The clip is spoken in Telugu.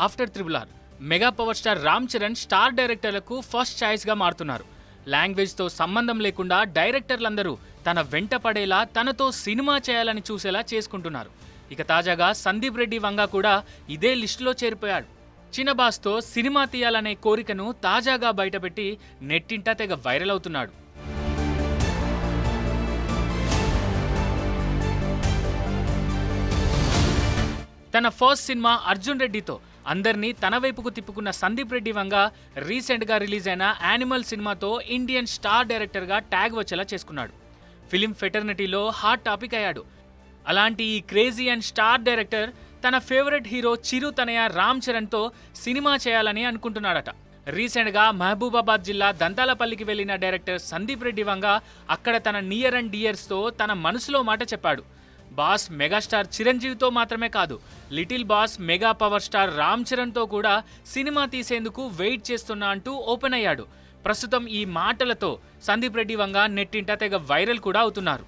After RRR mega power star Ram Charan star డైరెక్టర్లకు ఫస్ట్ ఛాయిస్గా మారుతున్నారు. లాంగ్వేజ్తో సంబంధం లేకుండా డైరెక్టర్లందరూ తన వెంట పడేలా తనతో సినిమా చేయాలని చూసేలా చేసుకుంటున్నారు. ఇక తాజాగా సందీప్ రెడ్డి వంగా కూడా ఇదే లిస్టులో చేరిపోయాడు. చిన్నబాస్తో సినిమా తీయాలనే కోరికను తాజాగా బయటపెట్టి నెట్టింట తెగ వైరల్ అవుతున్నాడు. తన ఫస్ట్ సినిమా అర్జున్ రెడ్డితో అందరినీ తన వైపుకు తిప్పుకున్న సందీప్ రెడ్డి వంగ రీసెంట్గా రిలీజ్ అయిన యానిమల్ సినిమాతో ఇండియన్ స్టార్ డైరెక్టర్గా ట్యాగ్ వచ్చేలా చేసుకున్నాడు. ఫిలిం ఫెటర్నిటీలో హాట్ టాపిక్ అయ్యాడు. అలాంటి ఈ క్రేజీ అండ్ స్టార్ డైరెక్టర్ తన ఫేవరెట్ హీరో చిరు తనయ రామ్ చరణ్తో సినిమా చేయాలని అనుకుంటున్నాడట. రీసెంట్గా మహబూబాబాద్ జిల్లా దంతాలపల్లికి వెళ్లిన డైరెక్టర్ సందీప్ రెడ్డి వంగ అక్కడ తన నియర్ అండ్ డియర్స్తో తన మనసులో మాట చెప్పాడు. బాస్ మెగాస్టార్ చిరంజీవితో మాత్రమే కాదు, little boss mega power star Ram చరణ్తో కూడా సినిమా తీసేందుకు వెయిట్ చేస్తున్నా అంటూ ఓపెన్ అయ్యాడు. ప్రస్తుతం ఈ మాటలతో సందీప్ రెడ్డి వంగ నెట్టింట తెగ వైరల్ కూడా అవుతున్నారు.